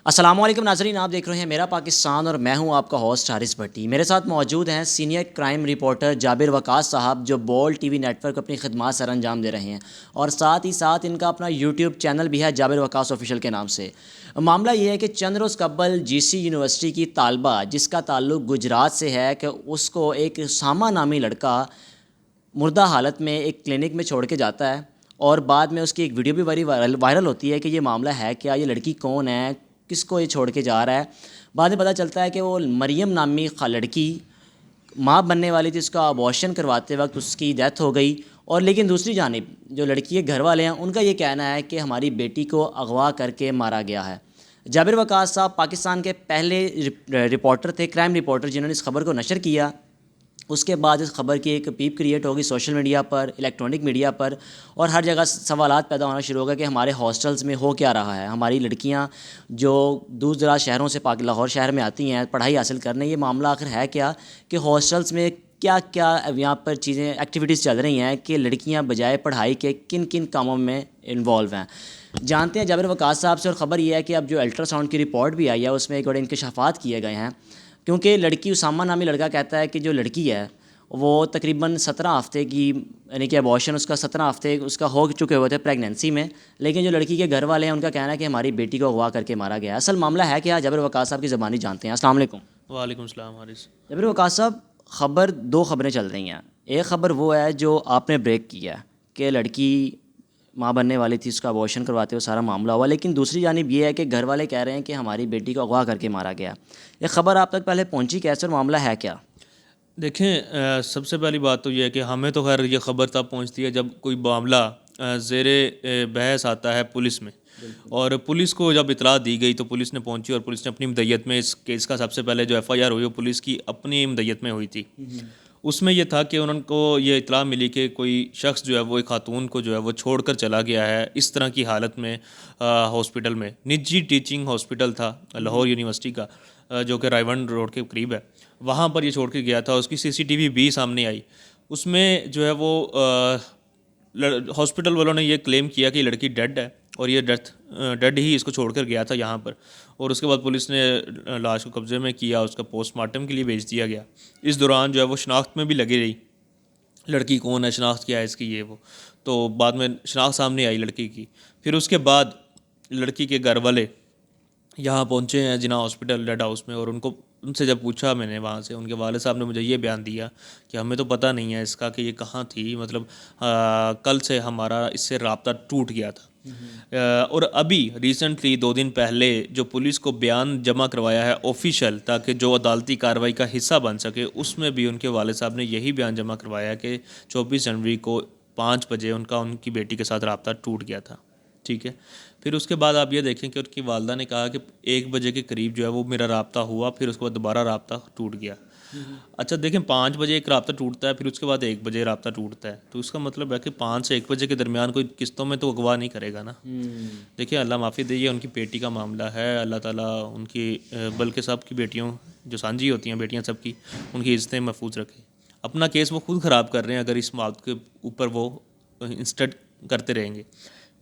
अस्सलाम वालेकुम नाज़रीन, आप देख रहे हैं मेरा पाकिस्तान और मैं हूं आपका होस्ट हारिस भट्टी। मेरे साथ मौजूद हैं senior crime reporter Jabir Waqas साहब, जो बोल्ड टीवी नेटवर्क अपनी खिदमत सर अंजाम दे रहे हैं और साथ ही साथ इनका अपना यूट्यूब चैनल भी है जाबिर वकास ऑफिशियल के नाम से। मामला ये है कि चंद रोज़ कबल जीसी यूनिवर्सिटी की तालबा, जिसका ताल्लुक गुजरात से है, कि उसको एक सामा नामी लड़का मुर्दा हालत में एक क्लिनिक में छोड़ के जाता है और बाद में उसकी एक वीडियो भी बड़ी वायरल होती है कि ये मामला है क्या, ये लड़की कौन है, किसको ये छोड़ के जा रहा है। बाद में पता चलता है कि वो मरियम नामी लड़की माँ बनने वाली थी, उसका अबॉर्शन करवाते वक्त उसकी डेथ हो गई। और लेकिन दूसरी जानिब जो लड़की के घर वाले हैं, उनका ये कहना है कि हमारी बेटी को अगवा करके मारा गया है। जाबिर वकास साहब पाकिस्तान के पहले रिपोर्टर थे, क्राइम रिपोर्टर, जिन्होंने इस खबर को नशर किया। उसके बाद इस खबर की एक पीप क्रिएट होगी सोशल मीडिया पर, इलेक्ट्रॉनिक मीडिया पर, और हर जगह सवालात पैदा होना शुरू हो गए कि हमारे हॉस्टल्स में हो क्या रहा है। हमारी लड़कियां जो दूर दराज शहरों से लाहौर शहर में आती हैं पढ़ाई हासिल करने, ये मामला आखिर है क्या, कि हॉस्टल्स में क्या क्या यहाँ पर चीज़ें एक्टिविटीज़ चल रही हैं कि लड़कियाँ बजाय पढ़ाई के किन किन कामों में इन्वॉल्व हैं। जानते हैं जाबिर वकास साहब से। और ख़बर यह है कि अब जो अल्ट्रासाउंड की रिपोर्ट भी आई है, उसमें एक बड़े इंकशाफात किए गए हैं। क्योंकि लड़की, उसामा नामी लड़का कहता है कि जो लड़की है वो तकरीबन 17 हफ़्ते की, यानी कि अबॉर्शन उसका 17 हफ़्ते उसका हो चुके हुए थे प्रेगनेंसी में। लेकिन जो लड़की के घर वाले हैं, उनका कहना है कि हमारी बेटी को अगवा करके मारा गया। असल मामला है क्या, जाबिर वकास साहब की ज़बानी जानते हैं। अस्सलाम वालेकुम। वालेकुम सलाम हारिस। जाबिर वकास साहब, दो ख़बरें चल रही हैं। एक ख़बर वो है जो आपने ब्रेक किया कि लड़की माँ बनने वाली थी, उसका अबॉर्शन करवाते हुए सारा मामला हुआ। लेकिन दूसरी जानिब ये है कि घर वाले कह रहे हैं कि हमारी बेटी को अगवा करके मारा गया। ये ख़बर आप तक पहले पहुँची कैसे और मामला है क्या? देखें, सबसे पहली बात तो ये है कि हमें तो खैर ये ख़बर तब पहुंचती है जब कोई मामला ज़ेरे बहस आता है पुलिस में। और पुलिस को जब इतला दी गई तो पुलिस ने पहुंची और पुलिस ने अपनी मदय्यत में इस केस का सबसे पहले जो एफ़आईआर हुई वो पुलिस की अपनी मदय्यत में हुई थी। उसमें ये था कि उनको ये इतला मिली कि कोई शख्स जो है वो एक खातून को जो है वो छोड़कर चला गया है इस तरह की हालत में। हॉस्पिटल में, निजी टीचिंग हॉस्पिटल था लाहौर यूनिवर्सिटी का, जो कि रायवन रोड के करीब है, वहाँ पर ये छोड़ के गया था। उसकी सीसीटीवी भी सामने आई। उसमें जो है वो हॉस्पिटल वालों ने ये क्लेम किया कि लड़की डेड है और ये डेड ही इसको छोड़कर गया था यहाँ पर। और उसके बाद पुलिस ने लाश को कब्ज़े में किया, उसका पोस्टमार्टम के लिए भेज दिया गया। इस दौरान जो है वो शनाख्त में भी लगी रही, लड़की कौन है, शनाख्त क्या है इसकी, ये वो। तो बाद में शनाख्त सामने आई लड़की की। फिर उसके बाद लड़की के घर वाले यहाँ पहुँचे हैं जिना हॉस्पिटल रेड हाउस में, और उनसे जब पूछा मैंने वहाँ से, उनके वाले साहब ने मुझे ये बयान दिया कि हमें तो पता नहीं है इसका कि ये कहाँ थी, मतलब कल से हमारा इससे रब्ता टूट गया था। और अभी रिसेंटली 2 दिन पहले जो पुलिस को बयान जमा करवाया है ऑफिशियल, ताकि जो अदालती कार्रवाई का हिस्सा बन सके, उसमें भी उनके वाले साहब ने यही बयान जमा करवाया कि 24 जनवरी को 5 बजे उनकी बेटी के साथ रब्ता टूट गया था। ठीक है। फिर उसके बाद आप ये देखें कि उनकी वालदा ने कहा कि 1 बजे के करीब जो है वो मेरा रब्ता हुआ, फिर उसके बाद दोबारा रब्ता टूट गया। अच्छा देखें, 5 बजे एक रब्ता टूटता है, फिर उसके बाद 1 बजे रब्ता टूटता है, तो इसका मतलब है कि 5 से 1 बजे के दरमियान कोई किस्तों में तो अगवा नहीं करेगा ना। देखिए, अल्लाह माफ़ी दे, ये उनकी बेटी का मामला है। अल्लाह ताला उनकी बल्कि सब की बेटियों जो सांझी होती हैं बेटियाँ सबकी, उनकी इज़्ज़तें महफूज रखे। अपना केस वो खुद ख़राब कर रहे हैं अगर इस बात के ऊपर वो इंस्टेड करते रहेंगे।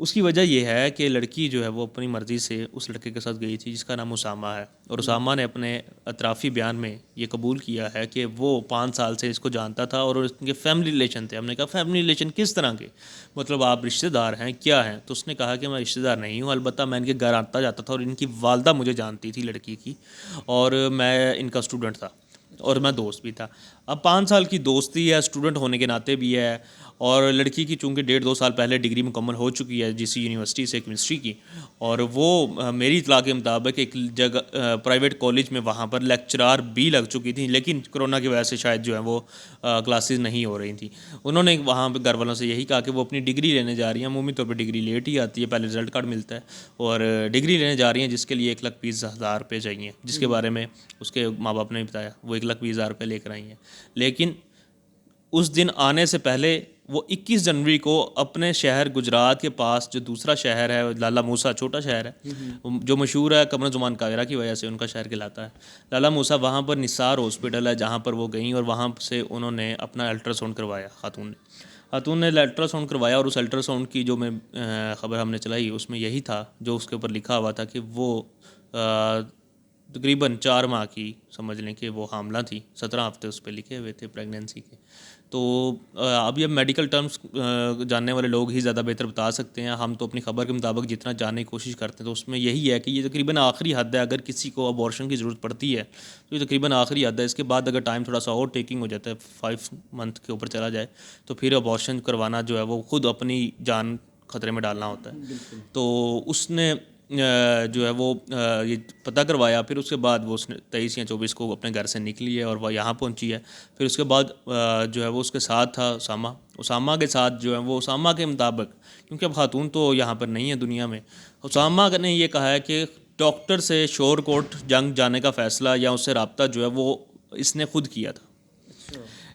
उसकी वजह यह है कि लड़की जो है वो अपनी मर्ज़ी से उस लड़के के साथ गई थी जिसका नाम उसामा है, और उसामा ने अपने अतराफ़ी बयान में ये कबूल किया है कि वो 5 साल से इसको जानता था और उनके फैमिली रिलेशन थे। हमने कहा फैमिली रिलेशन किस तरह के, मतलब आप रिश्तेदार हैं क्या हैं? तो उसने कहा कि मैं रिश्तेदार नहीं हूँ, अलबत्ता मैं इनके घर आता जाता था और इनकी वालदा मुझे जानती थी लड़की की, और मैं इनका स्टूडेंट था और मैं दोस्त भी था। अब 5 साल की दोस्ती है, स्टूडेंट होने के नाते भी है, और लड़की की चूँकि 1.5-2 साल पहले डिग्री मुकम्मल हो चुकी है जीसी यूनिवर्सिटी से केमिस्ट्री की, और वो मेरी इतला के मुताबिक एक जगह प्राइवेट कॉलेज में वहाँ पर लेक्चरार भी लग चुकी थी, लेकिन कोरोना की वजह से शायद जो है वो क्लासेस नहीं हो रही थी। उन्होंने वहाँ पर घर वालों से यही कहा कि वो अपनी डिग्री लेने जा रही हैं। अमूमी तौर पर डिग्री लेट ही आती है, पहले रिजल्ट कार्ड मिलता है, और डिग्री लेने जा रही हैं जिसके लिए 1,20,000 रुपये चाहिए, जिसके बारे में उसके माँ बाप ने बताया। वो 1,20,000 रुपये लेकर आई हैं। लेकिन उस दिन आने से पहले वो 21 जनवरी को अपने शहर गुजरात के पास जो दूसरा शहर है लाला मूसा, छोटा शहर है जो मशहूर है कमर जुमान कागरा की वजह से उनका शहर कहलाता है लाला मूसा, वहाँ पर निसार हॉस्पिटल है जहाँ पर वो गई, और वहाँ से उन्होंने अपना अल्ट्रासाउंड करवाया। खातून ने अल्ट्रासाउंड करवाया, और उस अल्ट्रासाउंड की जो मैं ख़बर हमने चलाई उसमें यही था जो उसके ऊपर लिखा हुआ था कि वो तकरीबन 4 माह की समझ लें कि वो हामला थी, 17 हफ्ते उस पर लिखे हुए थे प्रेगनेंसी के। तो अभी अब मेडिकल टर्म्स जानने वाले लोग ही ज़्यादा बेहतर बता सकते हैं। हम तो अपनी ख़बर के मुताबिक जितना जानने की कोशिश करते हैं तो उसमें यही है कि ये तकरीबन आखिरी हद है। अगर किसी को अबॉर्शन की ज़रूरत पड़ती है तो ये तकरीबन आखिरी हद है। इसके बाद अगर टाइम थोड़ा सा और टेकिंग हो जाता है, 5 मंथ के ऊपर चला जाए, तो फिर अबॉर्शन करवाना जो है वो ख़ुद अपनी जान खतरे में डालना होता है। तो उसने जो है वो ये पता करवाया। फिर उसके बाद वो उसने 23 या 24 को अपने घर से निकली है और वह यहाँ पहुँची है। फिर उसके बाद जो है वो उसके साथ था उसामा के साथ जो है वो उसामा के मुताबिक, क्योंकि अब खातून तो यहाँ पर नहीं है दुनिया में, उसामा ने ये कहा है कि डॉक्टर से शोरकोट जंग जाने का फ़ैसला या उससे रब्ता जो है वो इसने खुद किया था।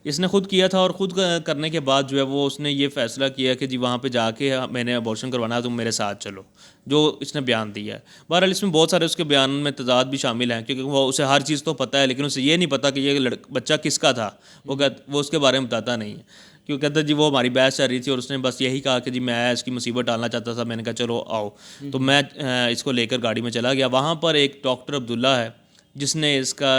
इसने खुद किया था और ख़ुद करने के बाद जो है वो उसने ये फ़ैसला किया कि जी वहाँ पे जाके मैंने अबॉर्शन करवाना है, तुम मेरे साथ चलो, जो इसने बयान दिया है। बहरहाल इसमें बहुत सारे उसके बयान में तजाद भी शामिल हैं, क्योंकि वो उसे हर चीज़ तो पता है लेकिन उसे ये नहीं पता कि ये बच्चा किसका था। वो उसके बारे में बताता नहीं है, क्योंकि कहता जी वो हमारी बहस चल रही थी और उसने बस यही कहा कि जी मैं इसकी मुसीबत डालना चाहता था। मैंने कहा चलो आओ, तो मैं इसको लेकर गाड़ी में चला गया। वहाँ पर एक डॉक्टर अब्दुल्ला है जिसने इसका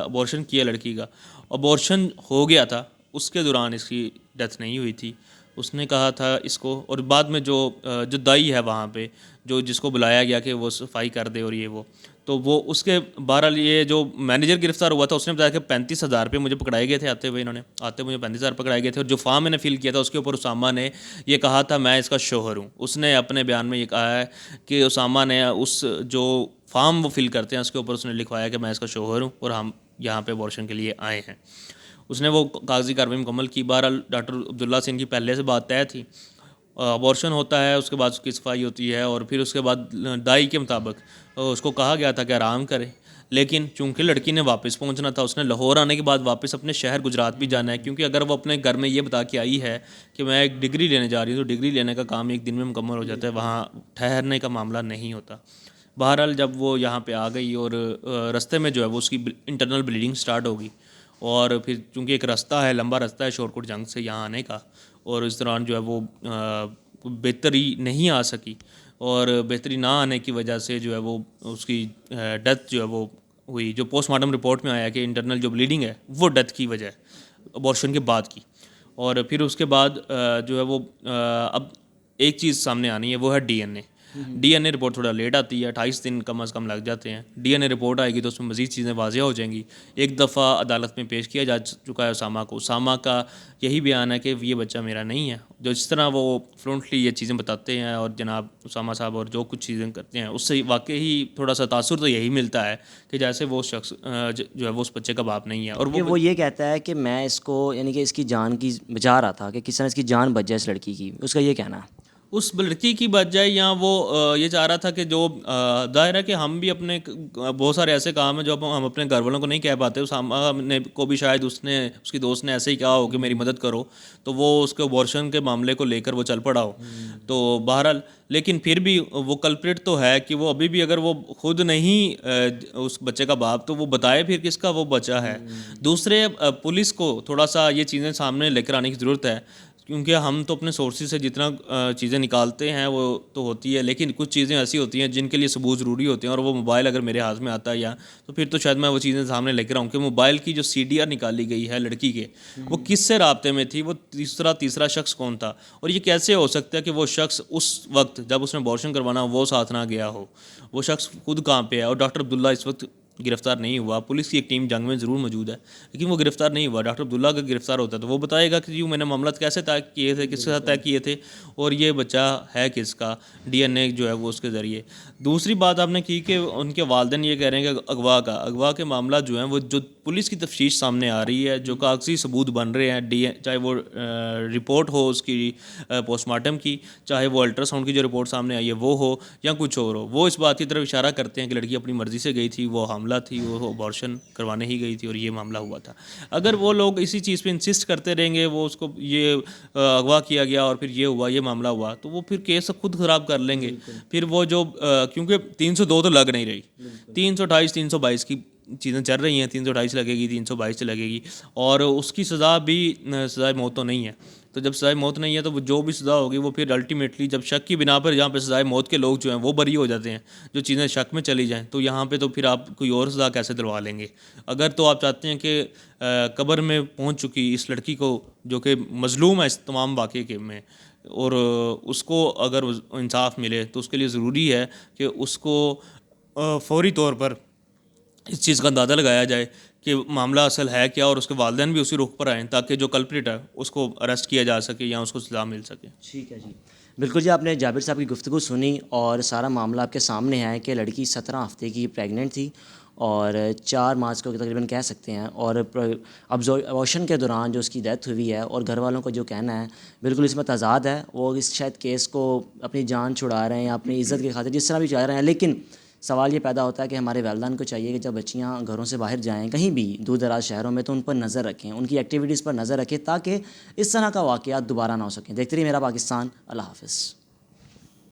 अबॉर्शन किया लड़की का। अबॉर्शन हो गया था, उसके दौरान इसकी डेथ नहीं हुई थी। उसने कहा था इसको, और बाद में जो दाई है वहाँ पे, जो जिसको बुलाया गया कि वो सफाई कर दे और ये वो, तो वो उसके बहरहाल ये जो मैनेजर गिरफ्तार हुआ था उसने बताया कि 35,000 रुपये मुझे पकड़ाए गए थे आते हुए मुझे 35,000 पकड़ाए गए थे। और जो फार्म मैंने फिल किया था उसके ऊपर उसामा ने ये कहा था मैं इसका शोहर हूँ। उसने अपने बयान में ये कहा है कि उसामा ने उस जो फार्म वो फिल करते हैं उसके ऊपर उसने लिखवाया कि मैं इसका शोहर हूँ और हम यहाँ पे अबॉर्शन के लिए आए हैं। उसने वो कागजी कार्रवाई मुकम्मल की। बहरहाल डॉक्टर अब्दुल्ला से इनकी पहले से बात तय थी। अबॉर्शन होता है, उसके बाद उसकी सफाई होती है और फिर उसके बाद दाई के मुताबिक उसको कहा गया था कि आराम करे, लेकिन चूंकि लड़की ने वापस पहुंचना था, उसने लाहौर आने के बाद वापस अपने शहर गुजरात भी जाना है, क्योंकि अगर वो अपने घर में ये बता के आई है कि मैं एक डिग्री लेने जा रही हूँ तो डिग्री लेने का काम एक दिन में मुकम्मल हो जाता है, वहाँ ठहरने का मामला नहीं होता। बहरहाल जब वो यहाँ पे आ गई और रास्ते में जो है वो उसकी इंटरनल ब्लीडिंग स्टार्ट होगी और फिर चूँकि एक रास्ता है, लंबा रास्ता है शोरकोट जंग से यहाँ आने का, और इस दौरान जो है वो बेहतरी नहीं आ सकी और बेहतरी ना आने की वजह से जो है वो उसकी डेथ जो है वो हुई। जो पोस्टमार्टम रिपोर्ट में आया कि इंटरनल जो ब्लीडिंग है वो डेथ की वजह है, अबॉर्शन के बाद की। और फिर उसके बाद जो है वो अब एक चीज़ सामने आनी है, वो है डीएनए रिपोर्ट थोड़ा लेट आती है, 28 दिन कम अज़ कम लग जाते हैं। डीएनए रिपोर्ट आएगी तो उसमें मज़ीद चीज़ें वाज़ेह हो जाएंगी। एक दफ़ा अदालत में पेश किया जा चुका है उसामा को। उसामा का यही बयान है कि ये बच्चा मेरा नहीं है। जो जिस तरह वो फ्रंटली ये चीज़ें बताते हैं और जनाब उसामा साहब और जो कुछ चीज़ें करते हैं उससे वाकई ही थोड़ा सा तासुर तो यही मिलता है कि जैसे वो शख्स जो है वो उस बच्चे का बाप नहीं है। और वो ये कहता है कि मैं इसको यानी कि इसकी जान की बचा रहा था, कि किस तरह इसकी जान बच जाए इस लड़की की, उसका ये कहना है। उस लड़की की बच जाए या वो ये चाह रहा था कि जो दायरा कि हम भी अपने बहुत सारे ऐसे काम हैं जो हम अपने घर वालों को नहीं कह पाते। उसामा ने को भी शायद उसकी दोस्त ने ऐसे ही कहा हो कि मेरी मदद करो, तो वो उसके अबॉर्शन के मामले को लेकर वो चल पड़ा हो। तो बहरहाल लेकिन फिर भी वो कल्प्रिट तो है कि वो अभी भी अगर वो खुद नहीं उस बच्चे का बाप, तो वो बताए फिर किसका वो बच्चा है। दूसरे पुलिस को थोड़ा सा ये चीज़ें सामने लेकर आने की ज़रूरत है, क्योंकि हम तो अपने सोर्सेज से जितना चीज़ें निकालते हैं वो तो होती है, लेकिन कुछ चीज़ें ऐसी होती हैं जिनके लिए सबूत ज़रूरी होते हैं। और वो मोबाइल अगर मेरे हाथ में आता है या तो फिर तो शायद मैं वो चीज़ें सामने लेकर आऊँ कि मोबाइल की जो CDR निकाली गई है लड़की के, वो किससे राब्ते में थी, वो तीसरा शख्स कौन था, और ये कैसे हो सकता है कि वो शख्स उस वक्त जब उसने अबॉर्शन करवाना वो साथ ना गया हो। वो शख्स खुद कहाँ पे है। और डॉक्टर अब्दुल्ला इस वक्त गिरफ्तार नहीं हुआ। पुलिस की एक टीम जंग में ज़रूर मौजूद है लेकिन वो गिरफ्तार नहीं हुआ। डॉक्टर अब्दुल्ला अगर गिरफ्तार होता तो वो बताएगा कि जी मैंने मामला कैसे तय किए थे, किसके साथ तय किए थे और ये बच्चा है किसका, डीएनए जो है वो उसके ज़रिए। दूसरी बात आपने की कि उनके वालिदैन ये कह रहे हैं कि अगवा के मामला जो है वो जो पुलिस की तफ्तीश सामने आ रही है, जो कागजी सबूत बन रहे हैं, चाहे वो रिपोर्ट हो उसकी पोस्टमार्टम की, चाहे वो अल्ट्रासाउंड की जो रिपोर्ट सामने आई है वो हो या कुछ और हो, वो इस बात की तरफ इशारा करते हैं कि लड़की अपनी मर्ज़ी से गई थी, वो हमला थी, वो अबॉर्शन करवाने ही गई थी और ये मामला हुआ था। अगर वो लोग इसी चीज़ पे इंसिस्ट करते रहेंगे, वो उसको ये अगवा किया गया और फिर ये हुआ, ये मामला हुआ, तो वो फिर केस खुद ख़राब कर लेंगे। फिर वो जो क्योंकि 302 तो लग नहीं रही, 328 322 की चीज़ें चल रही हैं, 328 लगेगी, 322 लगेगी और उसकी सज़ा भी सज़ाए मौत तो नहीं है। तो जब सज़ाए मौत नहीं है तो वो जो भी सज़ा होगी वो फिर अल्टीमेटली जब शक की बिना पर यहाँ पे सज़ाए मौत के लोग जो हैं वो बरी हो जाते हैं, जो चीज़ें शक में चली जाएँ, तो यहाँ पे तो फिर आप कोई और सज़ा कैसे दिलवा लेंगे। अगर तो आप चाहते हैं कि कब्र में पहुँच चुकी इस लड़की को जो कि मज़लूम है इस तमाम वाक़े के में, और उसको अगर इंसाफ मिले तो उसके लिए ज़रूरी है कि उसको फ़ौरी तौर पर इस चीज़ का अंदाज़ा लगाया जाए कि मामला असल है क्या, और उसके वालिदैन भी उसी रुख पर आएँ ताकि जो कल्प्रिट है उसको अरेस्ट किया जा सके या उसको सज़ा मिल सके। ठीक है जी। बिल्कुल जी, आपने जाबिर साहब की गुफ्तगू सुनी और सारा मामला आपके सामने है कि लड़की 17 हफ़्ते की प्रेग्नेंट थी और 4 मार्च को तकरीबन कह सकते हैं, और अबॉर्शन के दौरान जो उसकी डेथ हुई है, और घर वालों का जो कहना है बिल्कुल इसमें तज़ाद है। वो इस शायद केस को अपनी जान छुड़ा रहे हैं या अपनी इज़्ज़त की खातिर जिस तरह भी चाह रहे हैं, लेकिन सवाल ये पैदा होता है कि हमारे वालिदैन को चाहिए कि जब बच्चियाँ घरों से बाहर जाएँ कहीं भी दूर दराज शहरों में, तो उन पर नज़र रखें, उनकी एक्टिविटीज़ पर नज़र रखें ताकि इस तरह का वाक़यात दोबारा ना हो सकें। देखते रहिए मेरा पाकिस्तान। अल्लाह हाफ़िज़।